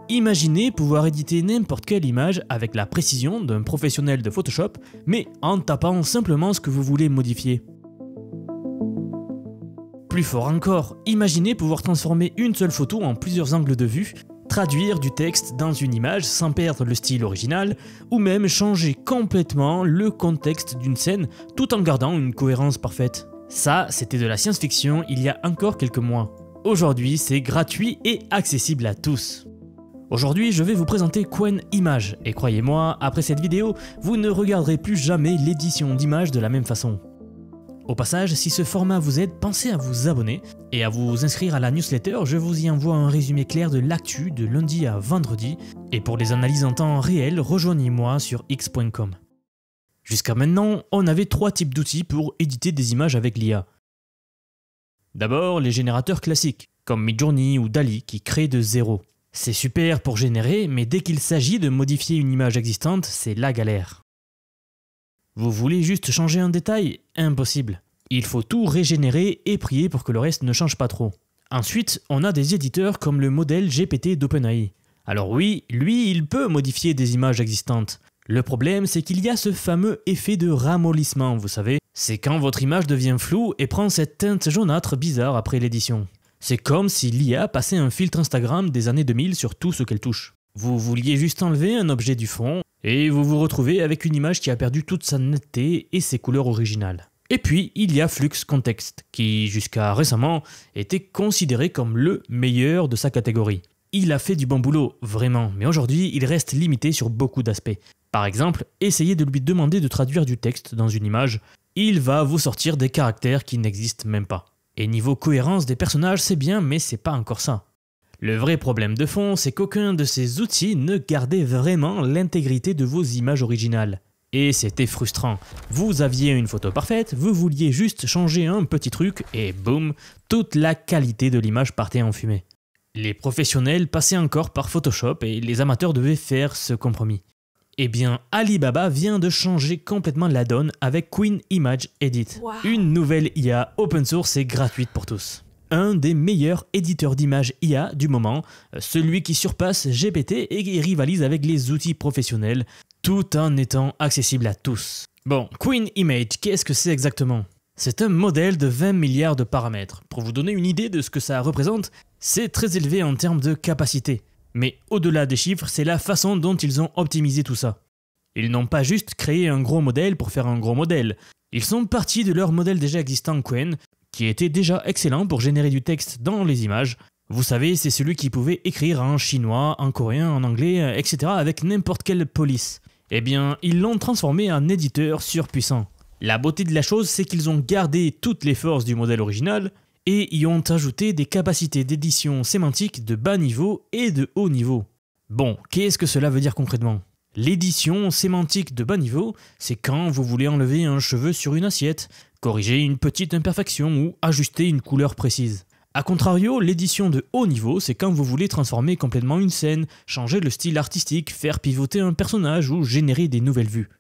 Imaginez pouvoir éditer n'importe quelle image avec la précision d'un professionnel de Photoshop, mais en tapant simplement ce que vous voulez modifier. Plus fort encore, imaginez pouvoir transformer une seule photo en plusieurs angles de vue, traduire du texte dans une image sans perdre le style original, ou même changer complètement le contexte d'une scène tout en gardant une cohérence parfaite. Ça, c'était de la science-fiction il y a encore quelques mois. Aujourd'hui, c'est gratuit et accessible à tous. Aujourd'hui, je vais vous présenter Qwen Image, et croyez-moi, après cette vidéo, vous ne regarderez plus jamais l'édition d'images de la même façon. Au passage, si ce format vous aide, pensez à vous abonner et à vous inscrire à la newsletter, je vous y envoie un résumé clair de l'actu de lundi à vendredi, et pour les analyses en temps réel, rejoignez-moi sur x.com. Jusqu'à maintenant, on avait 3 types d'outils pour éditer des images avec l'IA. D'abord, les générateurs classiques, comme Midjourney ou DALL-E qui créent de zéro. C'est super pour générer, mais dès qu'il s'agit de modifier une image existante, c'est la galère. Vous voulez juste changer un détail? Impossible. Il faut tout régénérer et prier pour que le reste ne change pas trop. Ensuite, on a des éditeurs comme le modèle GPT d'OpenAI. Alors oui, lui, il peut modifier des images existantes. Le problème, c'est qu'il y a ce fameux effet de ramollissement, vous savez. C'est quand votre image devient floue et prend cette teinte jaunâtre bizarre après l'édition. C'est comme si l'IA passait un filtre Instagram des années 2000 sur tout ce qu'elle touche. Vous vouliez juste enlever un objet du fond, et vous vous retrouvez avec une image qui a perdu toute sa netteté et ses couleurs originales. Et puis, il y a Flux Context, qui jusqu'à récemment était considéré comme le meilleur de sa catégorie. Il a fait du bon boulot, vraiment, mais aujourd'hui, il reste limité sur beaucoup d'aspects. Par exemple, essayez de lui demander de traduire du texte dans une image, il va vous sortir des caractères qui n'existent même pas. Et niveau cohérence des personnages, c'est bien, mais c'est pas encore ça. Le vrai problème de fond, c'est qu'aucun de ces outils ne gardait vraiment l'intégrité de vos images originales. Et c'était frustrant. Vous aviez une photo parfaite, vous vouliez juste changer un petit truc, et boum, toute la qualité de l'image partait en fumée. Les professionnels passaient encore par Photoshop et les amateurs devaient faire ce compromis. Eh bien, Alibaba vient de changer complètement la donne avec Qwen Image Edit. Wow. Une nouvelle IA open source et gratuite pour tous. Un des meilleurs éditeurs d'images IA du moment, celui qui surpasse GPT et qui rivalise avec les outils professionnels, tout en étant accessible à tous. Bon, Qwen Image, qu'est-ce que c'est exactement? C'est un modèle de 20 milliards de paramètres. Pour vous donner une idée de ce que ça représente, c'est très élevé en termes de capacité. Mais au-delà des chiffres, c'est la façon dont ils ont optimisé tout ça. Ils n'ont pas juste créé un gros modèle pour faire un gros modèle. Ils sont partis de leur modèle déjà existant Qwen, qui était déjà excellent pour générer du texte dans les images. Vous savez, c'est celui qui pouvait écrire en chinois, en coréen, en anglais, etc. avec n'importe quelle police. Eh bien, ils l'ont transformé en éditeur surpuissant. La beauté de la chose, c'est qu'ils ont gardé toutes les forces du modèle original et y ont ajouté des capacités d'édition sémantique de bas niveau et de haut niveau. Bon, qu'est-ce que cela veut dire concrètement? L'édition sémantique de bas niveau, c'est quand vous voulez enlever un cheveu sur une assiette, corriger une petite imperfection ou ajuster une couleur précise. A contrario, l'édition de haut niveau, c'est quand vous voulez transformer complètement une scène, changer le style artistique, faire pivoter un personnage ou générer des nouvelles vues.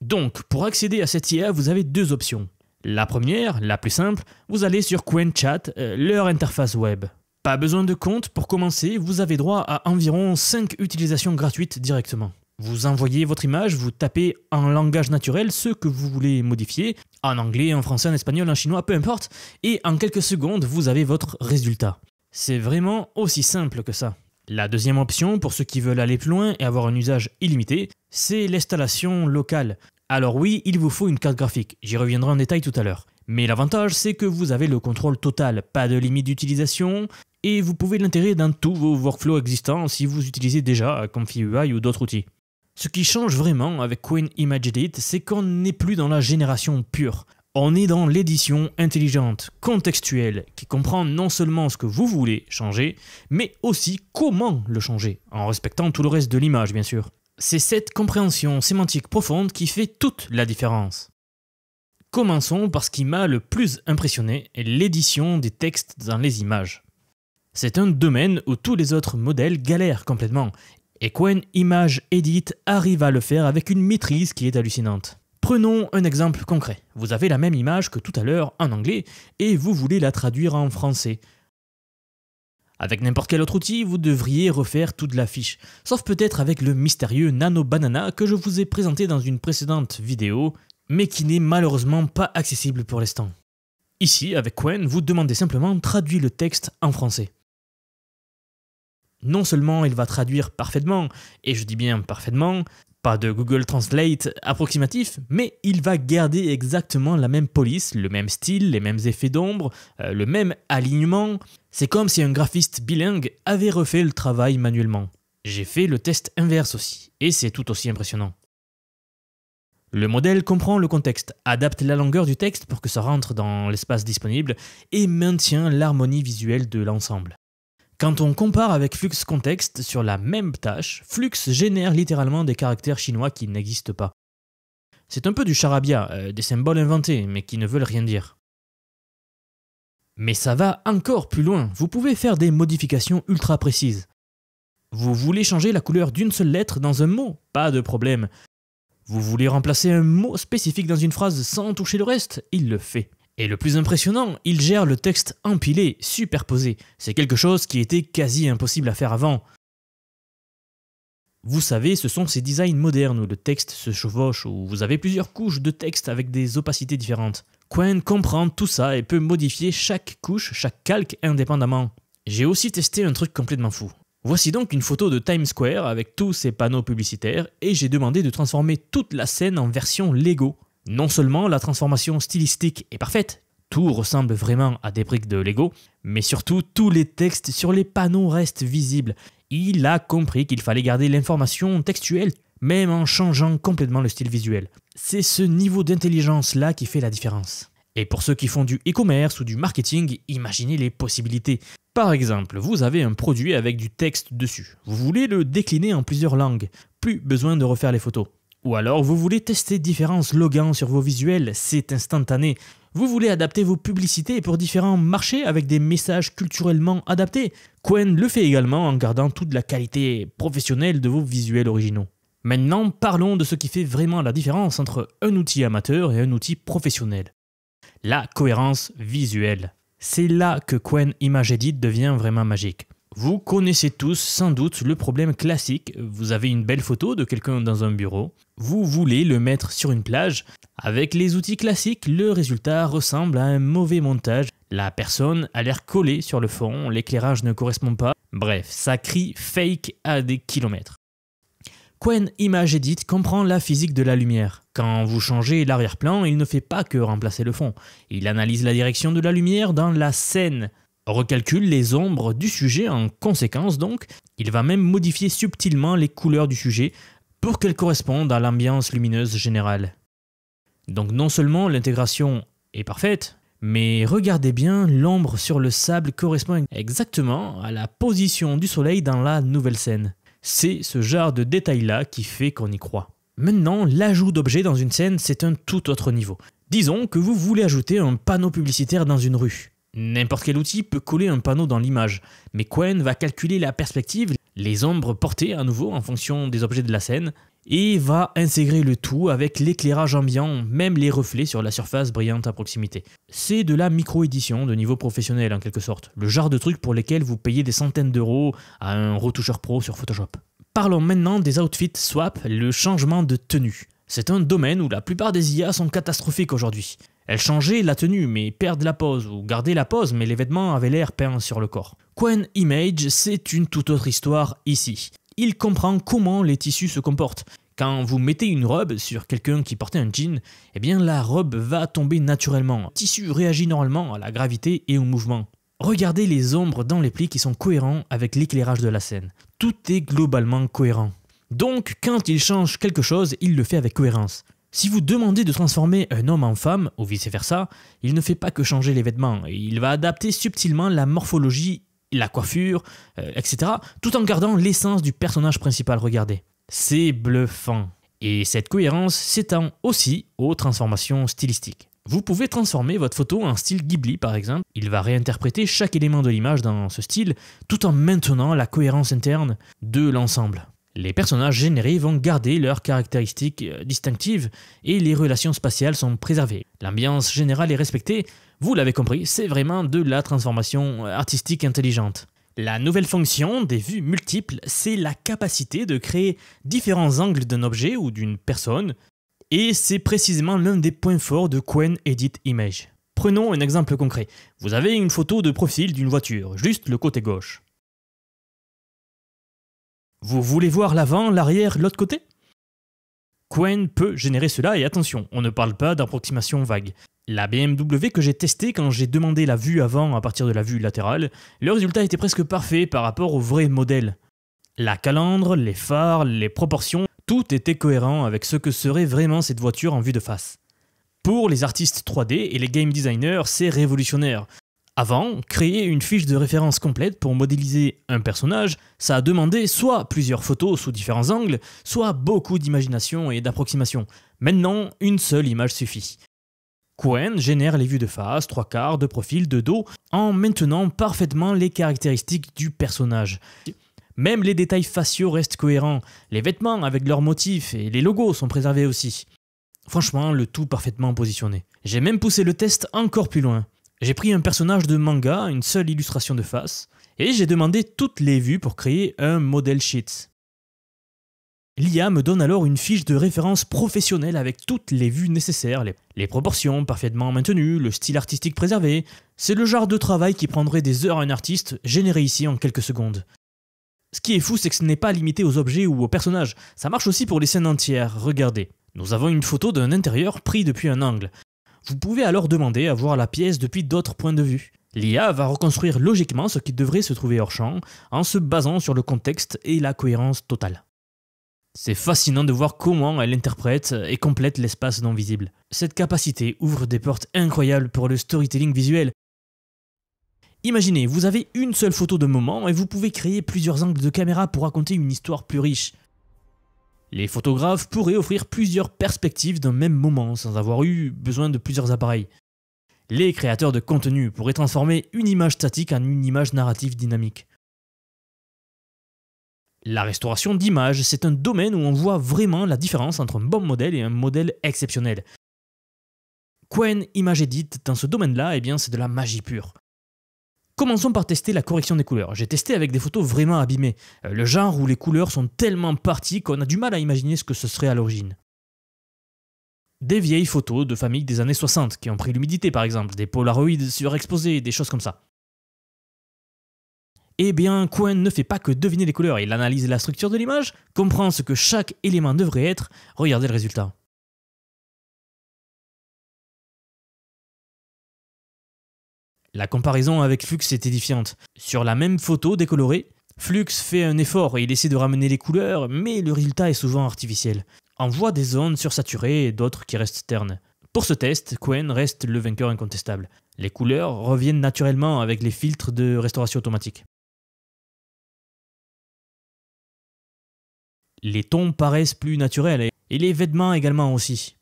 Donc, pour accéder à cette IA, vous avez 2 options. La première, la plus simple, vous allez sur Qwen Chat, leur interface web. Pas besoin de compte pour commencer, vous avez droit à environ 5 utilisations gratuites directement. Vous envoyez votre image, vous tapez en langage naturel ce que vous voulez modifier, en anglais, en français, en espagnol, en chinois, peu importe, et en quelques secondes, vous avez votre résultat. C'est vraiment aussi simple que ça. La deuxième option, pour ceux qui veulent aller plus loin et avoir un usage illimité, c'est l'installation locale. Alors oui, il vous faut une carte graphique, j'y reviendrai en détail tout à l'heure. Mais l'avantage, c'est que vous avez le contrôle total, pas de limite d'utilisation, et vous pouvez l'intégrer dans tous vos workflows existants si vous utilisez déjà Comfy UI ou d'autres outils. Ce qui change vraiment avec Qwen Image Edit, c'est qu'on n'est plus dans la génération pure. On est dans l'édition intelligente, contextuelle, qui comprend non seulement ce que vous voulez changer, mais aussi comment le changer, en respectant tout le reste de l'image bien sûr. C'est cette compréhension sémantique profonde qui fait toute la différence. Commençons par ce qui m'a le plus impressionné, l'édition des textes dans les images. C'est un domaine où tous les autres modèles galèrent complètement, et Qwen Image Edit arrive à le faire avec une maîtrise qui est hallucinante. Prenons un exemple concret. Vous avez la même image que tout à l'heure en anglais, et vous voulez la traduire en français. Avec n'importe quel autre outil, vous devriez refaire toute la fiche, sauf peut-être avec le mystérieux Nano Banana que je vous ai présenté dans une précédente vidéo, mais qui n'est malheureusement pas accessible pour l'instant. Ici, avec Qwen, vous demandez simplement « Traduis le texte en français ». Non seulement il va traduire parfaitement, et je dis bien parfaitement, pas de Google Translate approximatif, mais il va garder exactement la même police, le même style, les mêmes effets d'ombre, le même alignement. C'est comme si un graphiste bilingue avait refait le travail manuellement. J'ai fait le test inverse aussi, et c'est tout aussi impressionnant. Le modèle comprend le contexte, adapte la longueur du texte pour que ça rentre dans l'espace disponible, et maintient l'harmonie visuelle de l'ensemble. Quand on compare avec Flux Context sur la même tâche, Flux génère littéralement des caractères chinois qui n'existent pas. C'est un peu du charabia, des symboles inventés, mais qui ne veulent rien dire. Mais ça va encore plus loin, vous pouvez faire des modifications ultra précises. Vous voulez changer la couleur d'une seule lettre dans un mot? Pas de problème. Vous voulez remplacer un mot spécifique dans une phrase sans toucher le reste? Il le fait. Et le plus impressionnant, il gère le texte empilé, superposé. C'est quelque chose qui était quasi impossible à faire avant. Vous savez, ce sont ces designs modernes où le texte se chevauche, où vous avez plusieurs couches de texte avec des opacités différentes. Qwen comprend tout ça et peut modifier chaque couche, chaque calque indépendamment. J'ai aussi testé un truc complètement fou. Voici donc une photo de Times Square avec tous ces panneaux publicitaires et j'ai demandé de transformer toute la scène en version Lego. Non seulement la transformation stylistique est parfaite, tout ressemble vraiment à des briques de Lego, mais surtout tous les textes sur les panneaux restent visibles. Il a compris qu'il fallait garder l'information textuelle, même en changeant complètement le style visuel. C'est ce niveau d'intelligence-là qui fait la différence. Et pour ceux qui font du e-commerce ou du marketing, imaginez les possibilités. Par exemple, vous avez un produit avec du texte dessus. Vous voulez le décliner en plusieurs langues. Plus besoin de refaire les photos. Ou alors vous voulez tester différents slogans sur vos visuels, c'est instantané. Vous voulez adapter vos publicités pour différents marchés avec des messages culturellement adaptés. Qwen le fait également en gardant toute la qualité professionnelle de vos visuels originaux. Maintenant, parlons de ce qui fait vraiment la différence entre un outil amateur et un outil professionnel. La cohérence visuelle. C'est là que Qwen Image Edit devient vraiment magique. Vous connaissez tous sans doute le problème classique, vous avez une belle photo de quelqu'un dans un bureau, vous voulez le mettre sur une plage, avec les outils classiques, le résultat ressemble à un mauvais montage, la personne a l'air collée sur le fond, l'éclairage ne correspond pas, bref, ça crie fake à des kilomètres. Qwen Image Edit comprend la physique de la lumière. Quand vous changez l'arrière-plan, il ne fait pas que remplacer le fond, il analyse la direction de la lumière dans la scène. Recalcule les ombres du sujet en conséquence donc, il va même modifier subtilement les couleurs du sujet pour qu'elles correspondent à l'ambiance lumineuse générale. Donc non seulement l'intégration est parfaite, mais regardez bien, l'ombre sur le sable correspond exactement à la position du soleil dans la nouvelle scène. C'est ce genre de détail-là qui fait qu'on y croit. Maintenant, l'ajout d'objets dans une scène, c'est un tout autre niveau. Disons que vous voulez ajouter un panneau publicitaire dans une rue. N'importe quel outil peut coller un panneau dans l'image, mais Qwen va calculer la perspective, les ombres portées à nouveau en fonction des objets de la scène, et va intégrer le tout avec l'éclairage ambiant, même les reflets sur la surface brillante à proximité. C'est de la micro-édition de niveau professionnel en quelque sorte, le genre de truc pour lesquels vous payez des centaines d'euros à un retoucheur pro sur Photoshop. Parlons maintenant des outfit swap, le changement de tenue. C'est un domaine où la plupart des IA sont catastrophiques aujourd'hui. Elles changeaient la tenue mais perdent la pose, ou gardaient la pose mais les vêtements avaient l'air peints sur le corps. Qwen Image, c'est une toute autre histoire ici. Il comprend comment les tissus se comportent. Quand vous mettez une robe sur quelqu'un qui portait un jean, eh bien la robe va tomber naturellement. Le tissu réagit normalement à la gravité et au mouvement. Regardez les ombres dans les plis qui sont cohérents avec l'éclairage de la scène. Tout est globalement cohérent. Donc quand il change quelque chose, il le fait avec cohérence. Si vous demandez de transformer un homme en femme, ou vice-versa, il ne fait pas que changer les vêtements, il va adapter subtilement la morphologie, la coiffure, etc., tout en gardant l'essence du personnage principal, regardez. C'est bluffant. Et cette cohérence s'étend aussi aux transformations stylistiques. Vous pouvez transformer votre photo en style Ghibli par exemple, il va réinterpréter chaque élément de l'image dans ce style, tout en maintenant la cohérence interne de l'ensemble. Les personnages générés vont garder leurs caractéristiques distinctives et les relations spatiales sont préservées. L'ambiance générale est respectée, vous l'avez compris, c'est vraiment de la transformation artistique intelligente. La nouvelle fonction des vues multiples, c'est la capacité de créer différents angles d'un objet ou d'une personne, et c'est précisément l'un des points forts de Qwen Edit Image. Prenons un exemple concret. Vous avez une photo de profil d'une voiture, juste le côté gauche. Vous voulez voir l'avant, l'arrière, l'autre côté? Qwen peut générer cela et attention, on ne parle pas d'approximation vague. La BMW que j'ai testée quand j'ai demandé la vue avant à partir de la vue latérale, le résultat était presque parfait par rapport au vrai modèle. La calandre, les phares, les proportions, tout était cohérent avec ce que serait vraiment cette voiture en vue de face. Pour les artistes 3D et les game designers, c'est révolutionnaire. Avant, créer une fiche de référence complète pour modéliser un personnage, ça a demandé soit plusieurs photos sous différents angles, soit beaucoup d'imagination et d'approximation. Maintenant, une seule image suffit. Qwen génère les vues de face, 3/4, de profil, de dos, en maintenant parfaitement les caractéristiques du personnage. Même les détails faciaux restent cohérents, les vêtements avec leurs motifs et les logos sont préservés aussi. Franchement, le tout parfaitement positionné. J'ai même poussé le test encore plus loin. J'ai pris un personnage de manga, une seule illustration de face, et j'ai demandé toutes les vues pour créer un model sheet. L'IA me donne alors une fiche de référence professionnelle avec toutes les vues nécessaires, les proportions parfaitement maintenues, le style artistique préservé. C'est le genre de travail qui prendrait des heures à un artiste, généré ici en quelques secondes. Ce qui est fou, c'est que ce n'est pas limité aux objets ou aux personnages, ça marche aussi pour les scènes entières, regardez. Nous avons une photo d'un intérieur pris depuis un angle. Vous pouvez alors demander à voir la pièce depuis d'autres points de vue. L'IA va reconstruire logiquement ce qui devrait se trouver hors champ, en se basant sur le contexte et la cohérence totale. C'est fascinant de voir comment elle interprète et complète l'espace non visible. Cette capacité ouvre des portes incroyables pour le storytelling visuel. Imaginez, vous avez une seule photo de moment et vous pouvez créer plusieurs angles de caméra pour raconter une histoire plus riche. Les photographes pourraient offrir plusieurs perspectives d'un même moment sans avoir eu besoin de plusieurs appareils. Les créateurs de contenu pourraient transformer une image statique en une image narrative dynamique. La restauration d'images, c'est un domaine où on voit vraiment la différence entre un bon modèle et un modèle exceptionnel. Qwen Image Edit, dans ce domaine-là, eh bien, c'est de la magie pure. Commençons par tester la correction des couleurs. J'ai testé avec des photos vraiment abîmées. Le genre où les couleurs sont tellement parties qu'on a du mal à imaginer ce que ce serait à l'origine. Des vieilles photos de familles des années 60 qui ont pris l'humidité par exemple, des polaroïdes surexposés, des choses comme ça. Eh bien, Qwen ne fait pas que deviner les couleurs, il analyse la structure de l'image, comprend ce que chaque élément devrait être, regardez le résultat. La comparaison avec Flux est édifiante. Sur la même photo décolorée, Flux fait un effort et il essaie de ramener les couleurs, mais le résultat est souvent artificiel. On voit des zones sursaturées et d'autres qui restent ternes. Pour ce test, Qwen reste le vainqueur incontestable. Les couleurs reviennent naturellement avec les filtres de restauration automatique. Les tons paraissent plus naturels et les vêtements également aussi.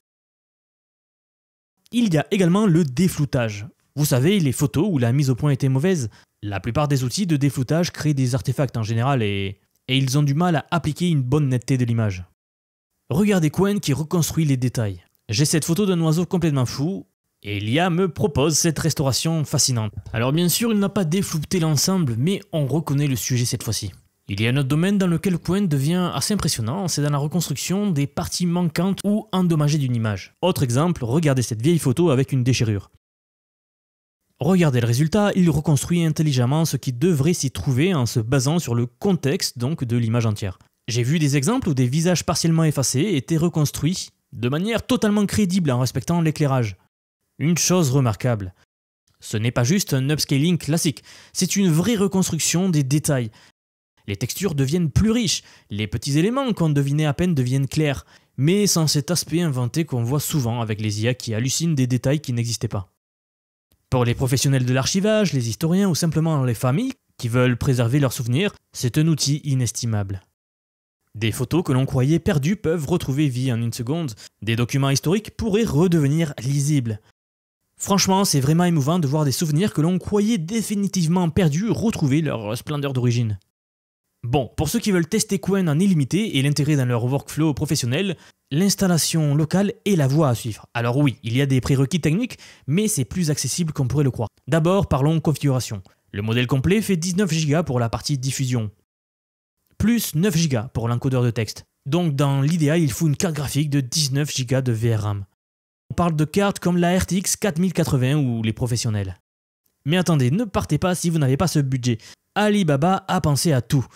Il y a également le défloutage. Vous savez, les photos où la mise au point était mauvaise, la plupart des outils de défloutage créent des artefacts en général et ils ont du mal à appliquer une bonne netteté de l'image. Regardez Qwen qui reconstruit les détails. J'ai cette photo d'un oiseau complètement fou et l'IA me propose cette restauration fascinante. Alors bien sûr, il n'a pas déflouté l'ensemble, mais on reconnaît le sujet cette fois-ci. Il y a un autre domaine dans lequel Qwen devient assez impressionnant, c'est dans la reconstruction des parties manquantes ou endommagées d'une image. Autre exemple, regardez cette vieille photo avec une déchirure. Regardez le résultat, il reconstruit intelligemment ce qui devrait s'y trouver en se basant sur le contexte donc de l'image entière. J'ai vu des exemples où des visages partiellement effacés étaient reconstruits de manière totalement crédible en respectant l'éclairage. Une chose remarquable. Ce n'est pas juste un upscaling classique, c'est une vraie reconstruction des détails. Les textures deviennent plus riches, les petits éléments qu'on devinait à peine deviennent clairs, mais sans cet aspect inventé qu'on voit souvent avec les IA qui hallucinent des détails qui n'existaient pas. Pour les professionnels de l'archivage, les historiens ou simplement les familles qui veulent préserver leurs souvenirs, c'est un outil inestimable. Des photos que l'on croyait perdues peuvent retrouver vie en une seconde, des documents historiques pourraient redevenir lisibles. Franchement, c'est vraiment émouvant de voir des souvenirs que l'on croyait définitivement perdus retrouver leur splendeur d'origine. Bon, pour ceux qui veulent tester Qwen en illimité et l'intégrer dans leur workflow professionnel, l'installation locale est la voie à suivre. Alors oui, il y a des prérequis techniques, mais c'est plus accessible qu'on pourrait le croire. D'abord, parlons configuration. Le modèle complet fait 19 Go pour la partie diffusion, plus 9 Go pour l'encodeur de texte. Donc dans l'idéal, il faut une carte graphique de 19 Go de VRAM. On parle de cartes comme la RTX 4080 ou les professionnels. Mais attendez, ne partez pas si vous n'avez pas ce budget. Alibaba a pensé à tout.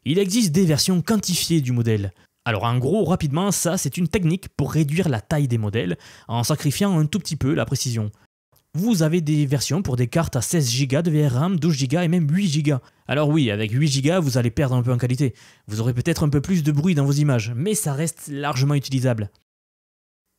Il existe des versions quantifiées du modèle. Alors en gros, rapidement, ça c'est une technique pour réduire la taille des modèles en sacrifiant un tout petit peu la précision. Vous avez des versions pour des cartes à 16 Go de VRAM, 12 Go et même 8 Go. Alors oui, avec 8 Go, vous allez perdre un peu en qualité. Vous aurez peut-être un peu plus de bruit dans vos images, mais ça reste largement utilisable.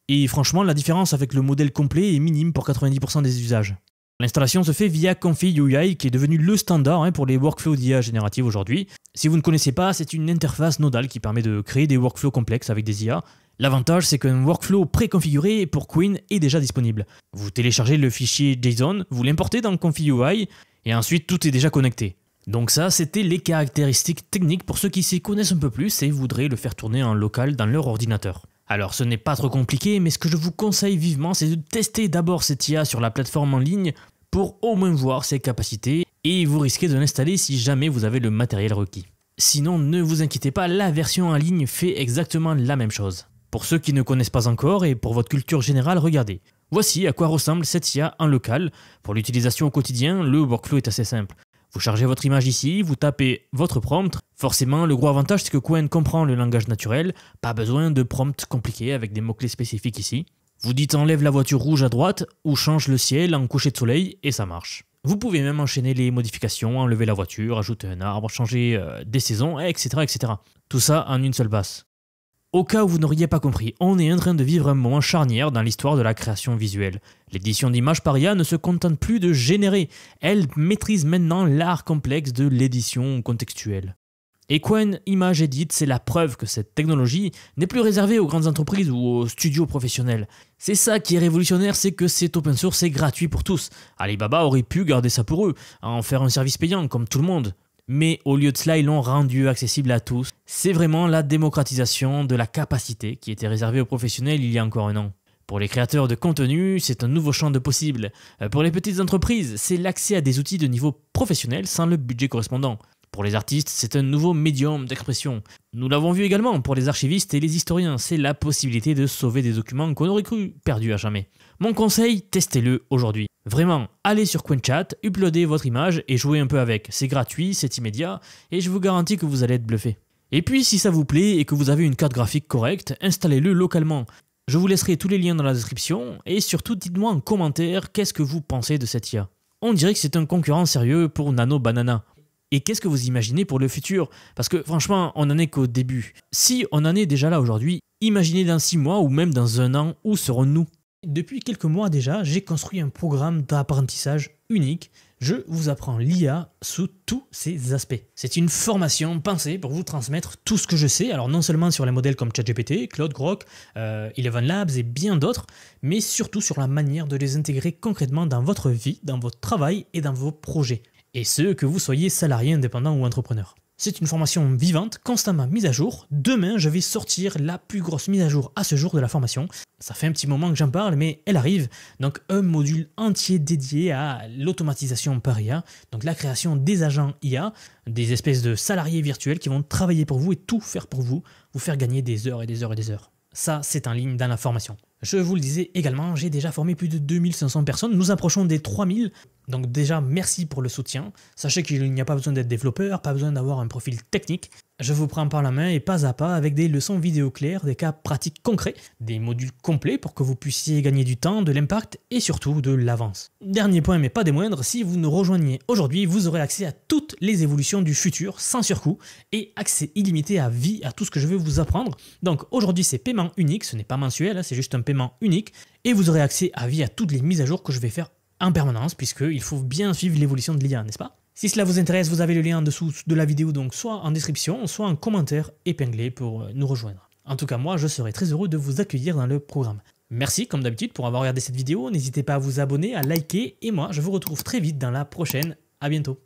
Et franchement, la différence avec le modèle complet est minime pour 90% des usages. L'installation se fait via Confi.ui qui est devenu le standard pour les workflows d'IA générative aujourd'hui. Si vous ne connaissez pas, c'est une interface nodale qui permet de créer des workflows complexes avec des IA. L'avantage, c'est qu'un workflow préconfiguré pour Qwen est déjà disponible. Vous téléchargez le fichier JSON, vous l'importez dans Confi.ui et ensuite tout est déjà connecté. Donc ça, c'était les caractéristiques techniques pour ceux qui s'y connaissent un peu plus et voudraient le faire tourner en local dans leur ordinateur. Alors ce n'est pas trop compliqué, mais ce que je vous conseille vivement, c'est de tester d'abord cette IA sur la plateforme en ligne pour au moins voir ses capacités et vous risquez de l'installer si jamais vous avez le matériel requis. Sinon, ne vous inquiétez pas, la version en ligne fait exactement la même chose. Pour ceux qui ne connaissent pas encore et pour votre culture générale, regardez. Voici à quoi ressemble cette IA en local. Pour l'utilisation au quotidien, le workflow est assez simple. Vous chargez votre image ici, vous tapez votre prompt. Forcément, le gros avantage, c'est que Qwen comprend le langage naturel. Pas besoin de prompt compliqué avec des mots-clés spécifiques ici. Vous dites enlève la voiture rouge à droite ou change le ciel en coucher de soleil et ça marche. Vous pouvez même enchaîner les modifications, enlever la voiture, ajouter un arbre, changer des saisons, etc., etc. Tout ça en une seule passe. Au cas où vous n'auriez pas compris, on est en train de vivre un moment charnière dans l'histoire de la création visuelle. L'édition d'images par IA ne se contente plus de générer, elle maîtrise maintenant l'art complexe de l'édition contextuelle. Et Qwen Image Edit, c'est la preuve que cette technologie n'est plus réservée aux grandes entreprises ou aux studios professionnels. C'est ça qui est révolutionnaire, c'est que c'est open source et gratuit pour tous. Alibaba aurait pu garder ça pour eux, en faire un service payant comme tout le monde. Mais au lieu de cela, ils l'ont rendu accessible à tous. C'est vraiment la démocratisation de la capacité qui était réservée aux professionnels il y a encore un an. Pour les créateurs de contenu, c'est un nouveau champ de possibles. Pour les petites entreprises, c'est l'accès à des outils de niveau professionnel sans le budget correspondant. Pour les artistes, c'est un nouveau médium d'expression. Nous l'avons vu également pour les archivistes et les historiens, c'est la possibilité de sauver des documents qu'on aurait cru perdus à jamais. Mon conseil, testez-le aujourd'hui. Vraiment, allez sur QuenChat, uploadez votre image et jouez un peu avec. C'est gratuit, c'est immédiat et je vous garantis que vous allez être bluffé. Et puis si ça vous plaît et que vous avez une carte graphique correcte, installez-le localement. Je vous laisserai tous les liens dans la description et surtout dites-moi en commentaire qu'est-ce que vous pensez de cette IA. On dirait que c'est un concurrent sérieux pour Nano Banana. Et qu'est-ce que vous imaginez pour le futur? Parce que franchement, on n'en est qu'au début. Si on en est déjà là aujourd'hui, imaginez dans 6 mois ou même dans 1 an, où serons-nous? Depuis quelques mois déjà, j'ai construit un programme d'apprentissage unique. Je vous apprends l'IA sous tous ses aspects. C'est une formation pensée pour vous transmettre tout ce que je sais, alors non seulement sur les modèles comme ChatGPT, Claude, Grok, Eleven Labs et bien d'autres, mais surtout sur la manière de les intégrer concrètement dans votre vie, dans votre travail et dans vos projets. Et ce, que vous soyez salarié, indépendant ou entrepreneur. C'est une formation vivante, constamment mise à jour. Demain, je vais sortir la plus grosse mise à jour à ce jour de la formation. Ça fait un petit moment que j'en parle, mais elle arrive. Donc un module entier dédié à l'automatisation par IA, donc la création des agents IA, des espèces de salariés virtuels qui vont travailler pour vous et tout faire pour vous faire gagner des heures et des heures et des heures. Ça, c'est en ligne dans la formation. Je vous le disais également, j'ai déjà formé plus de 2500 personnes, nous approchons des 3000. Donc déjà, merci pour le soutien. Sachez qu'il n'y a pas besoin d'être développeur, pas besoin d'avoir un profil technique. Je vous prends par la main et pas à pas avec des leçons vidéo claires, des cas pratiques concrets, des modules complets pour que vous puissiez gagner du temps, de l'impact et surtout de l'avance. Dernier point mais pas des moindres, si vous nous rejoignez aujourd'hui, vous aurez accès à toutes les évolutions du futur sans surcoût et accès illimité à vie à tout ce que je vais vous apprendre. Donc aujourd'hui c'est paiement unique, ce n'est pas mensuel, c'est juste un paiement unique et vous aurez accès à vie à toutes les mises à jour que je vais faire en permanence puisqu'il faut bien suivre l'évolution de l'IA, n'est-ce pas? Si cela vous intéresse, vous avez le lien en dessous de la vidéo, donc soit en description, soit en commentaire épinglé pour nous rejoindre. En tout cas, moi, je serai très heureux de vous accueillir dans le programme. Merci, comme d'habitude, pour avoir regardé cette vidéo. N'hésitez pas à vous abonner, à liker, et moi, je vous retrouve très vite dans la prochaine. À bientôt.